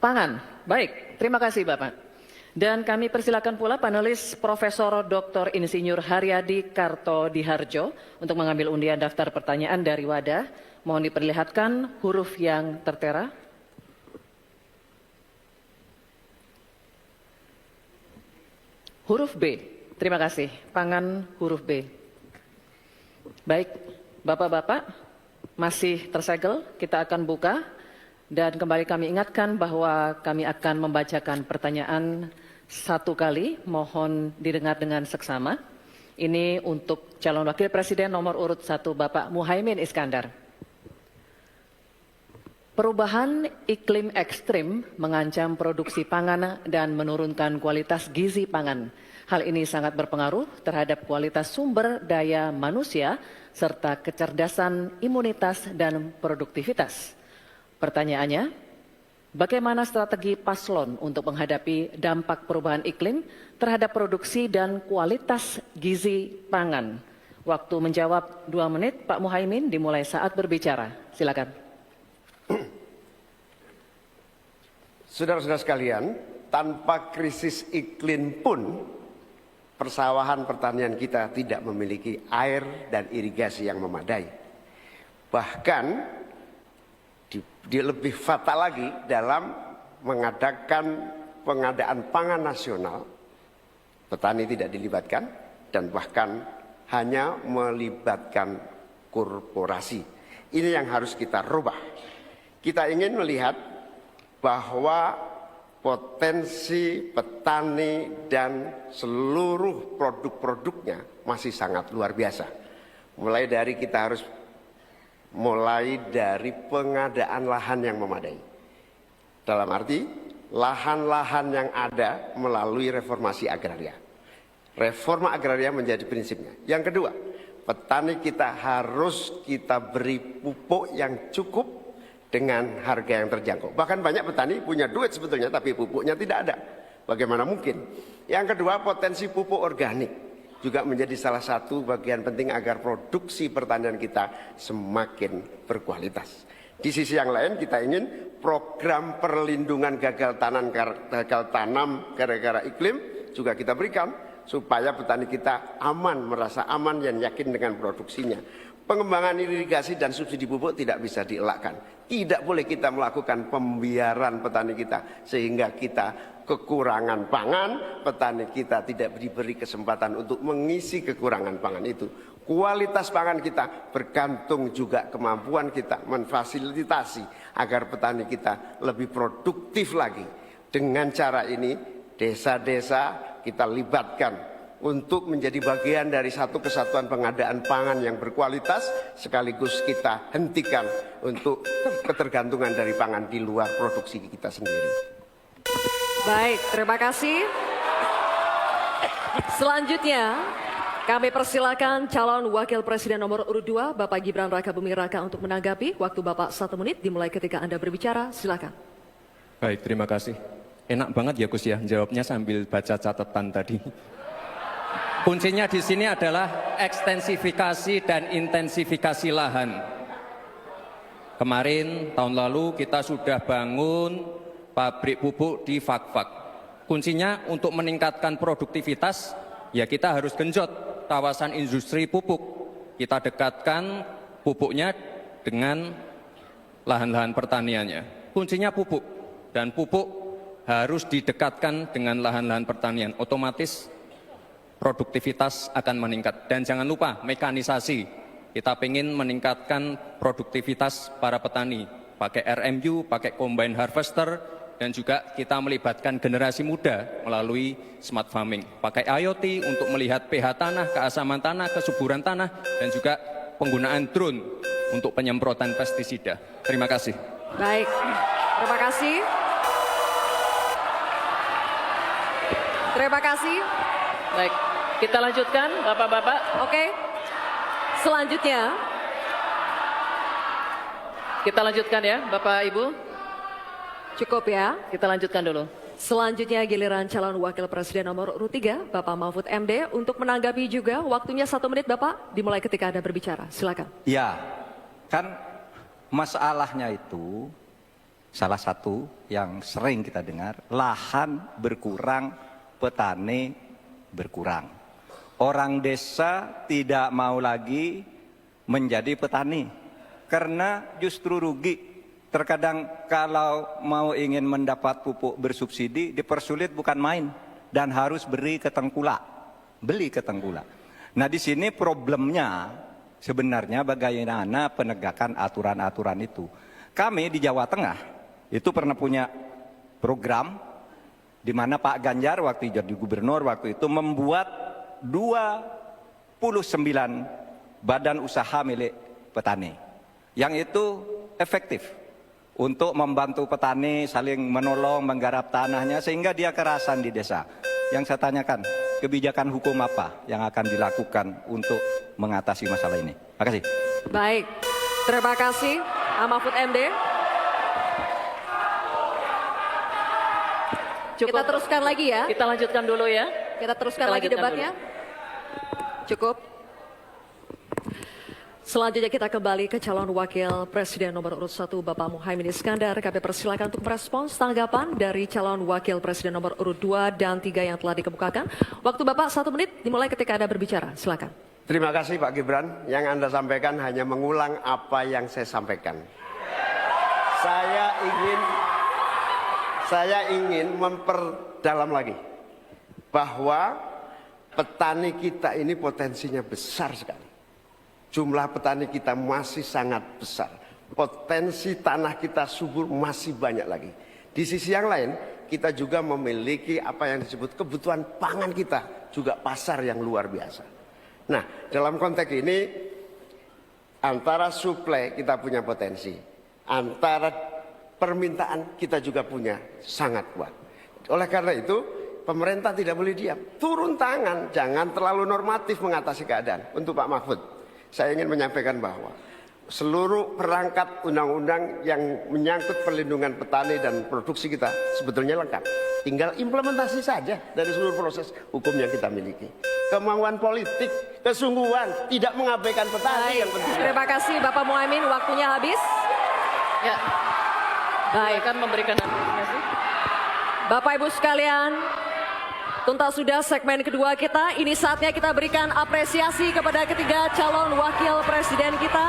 pangan. Baik, terima kasih Bapak. Dan kami persilakan pula panelis Profesor Dr. Insinyur Haryadi Kartodiharjo untuk mengambil undian daftar pertanyaan dari wadah. Mohon diperlihatkan huruf yang tertera. Huruf B. Terima kasih. Pangan huruf B. Baik, Bapak-bapak, masih tersegel, kita akan buka. Dan kembali kami ingatkan bahwa kami akan membacakan pertanyaan satu kali, mohon didengar dengan seksama. Ini untuk calon wakil presiden nomor urut 1 Bapak Muhaimin Iskandar. Perubahan iklim ekstrim mengancam produksi pangan dan menurunkan kualitas gizi pangan. Hal ini sangat berpengaruh terhadap kualitas sumber daya manusia serta kecerdasan, imunitas, dan produktivitas. Pertanyaannya, bagaimana strategi paslon untuk menghadapi dampak perubahan iklim terhadap produksi dan kualitas gizi pangan? Waktu menjawab 2 menit, Pak Muhaimin dimulai saat berbicara. Silakan. Saudara-saudara sekalian, tanpa krisis iklim pun persawahan pertanian kita tidak memiliki air dan irigasi yang memadai. Bahkan lebih fatal lagi dalam mengadakan pengadaan pangan nasional, petani tidak dilibatkan dan bahkan hanya melibatkan korporasi. Ini yang harus kita rubah. Kita ingin melihat bahwa potensi petani dan seluruh produk-produknya masih sangat luar biasa. Mulai dari pengadaan lahan yang memadai. Dalam arti, lahan-lahan yang ada melalui reformasi agraria. Reforma agraria menjadi prinsipnya. Yang kedua, petani kita harus kita beri pupuk yang cukup dengan harga yang terjangkau. Bahkan banyak petani punya duit sebetulnya, tapi pupuknya tidak ada. Bagaimana mungkin? Yang kedua, potensi pupuk organik juga menjadi salah satu bagian penting agar produksi pertanian kita semakin berkualitas. Di sisi yang lain, kita ingin program perlindungan gagal tanam gara-gara iklim juga kita berikan supaya petani kita aman, merasa aman dan yakin dengan produksinya. Pengembangan irigasi dan subsidi pupuk tidak bisa dielakkan. Tidak boleh kita melakukan pembiaran petani kita sehingga kita kekurangan pangan, petani kita tidak diberi kesempatan untuk mengisi kekurangan pangan itu. Kualitas pangan kita bergantung juga kemampuan kita memfasilitasi agar petani kita lebih produktif lagi. Dengan cara ini, desa-desa kita libatkan untuk menjadi bagian dari satu kesatuan pengadaan pangan yang berkualitas, sekaligus kita hentikan untuk ketergantungan dari pangan di luar produksi kita sendiri. Baik, terima kasih. Selanjutnya, kami persilakan calon wakil presiden nomor urut 2, Bapak Gibran Rakabuming Raka untuk menanggapi. Waktu Bapak 1 menit dimulai ketika Anda berbicara, silakan. Baik, terima kasih. Enak banget ya Gus ya, jawabnya sambil baca catatan tadi. Kuncinya di sini adalah ekstensifikasi dan intensifikasi lahan. Kemarin, tahun lalu kita sudah bangun pabrik pupuk di Fak-Fak. Kuncinya untuk meningkatkan produktivitas, ya kita harus genjot kawasan industri pupuk. Kita dekatkan pupuknya dengan lahan-lahan pertaniannya. Kuncinya pupuk, dan pupuk harus didekatkan dengan lahan-lahan pertanian. Otomatis produktivitas akan meningkat. Dan jangan lupa mekanisasi. Kita ingin meningkatkan produktivitas para petani. Pakai RMU, pakai combine harvester, dan juga kita melibatkan generasi muda melalui smart farming. Pakai IoT untuk melihat pH tanah, keasaman tanah, kesuburan tanah, dan juga penggunaan drone untuk penyemprotan pestisida. Terima kasih. Baik, terima kasih. Terima kasih. Baik, kita lanjutkan Bapak-bapak. Oke, selanjutnya. Kita lanjutkan ya Bapak Ibu. Cukup ya. Kita lanjutkan dulu. Selanjutnya giliran calon wakil presiden nomor urut 3, Bapak Mahfud MD untuk menanggapi juga. Waktunya 1 menit Bapak, dimulai ketika Anda berbicara. Silakan. Ya, kan masalahnya itu salah satu yang sering kita dengar, lahan berkurang, petani berkurang. Orang desa tidak mau lagi menjadi petani karena justru rugi. Terkadang kalau mau ingin mendapat pupuk bersubsidi dipersulit bukan main dan harus beli ke tengkulak. Nah di sini problemnya sebenarnya bagaimana penegakan aturan-aturan itu. Kami di Jawa Tengah itu pernah punya program di mana Pak Ganjar waktu jadi gubernur waktu itu membuat 29 badan usaha milik petani yang itu efektif untuk membantu petani saling menolong menggarap tanahnya sehingga dia kerasan di desa. Yang saya tanyakan, kebijakan hukum apa yang akan dilakukan untuk mengatasi masalah ini? Terima kasih. Baik, terima kasih Pak Mahfud MD. Kita teruskan lagi ya. Kita lanjutkan dulu ya. Kita teruskan lagi lanjutkan debatnya. Cukup. Selanjutnya kita kembali ke calon wakil presiden nomor urut 1 Bapak Muhaimin Iskandar. Kami persilakan untuk merespons tanggapan dari calon wakil presiden nomor urut 2 dan 3 yang telah dikemukakan. Waktu Bapak 1 menit dimulai ketika Anda berbicara. Silakan. Terima kasih Pak Gibran. Yang Anda sampaikan hanya mengulang apa yang saya sampaikan. Saya ingin memperdalam lagi bahwa petani kita ini potensinya besar sekali. Jumlah petani kita masih sangat besar. Potensi tanah kita subur masih banyak lagi. Di sisi yang lain, kita juga memiliki apa yang disebut kebutuhan pangan kita, juga pasar yang luar biasa. Nah, dalam konteks ini, antara suplai kita punya potensi, antara permintaan kita juga punya sangat kuat. Oleh karena itu, pemerintah tidak boleh diam. Turun tangan, jangan terlalu normatif mengatasi keadaan. Untuk Pak Mahfud, saya ingin menyampaikan bahwa seluruh perangkat undang-undang yang menyangkut perlindungan petani dan produksi kita sebetulnya lengkap. Tinggal implementasi saja dari seluruh proses hukum yang kita miliki. Kemauan politik, kesungguhan, tidak mengabaikan petani yang penting. Terima kasih Bapak Muhaimin, waktunya habis. Ya. Baik, kan memberikan apresiasi. Bapak Ibu sekalian, tuntas sudah segmen kedua kita. Ini saatnya kita berikan apresiasi kepada ketiga calon wakil presiden kita.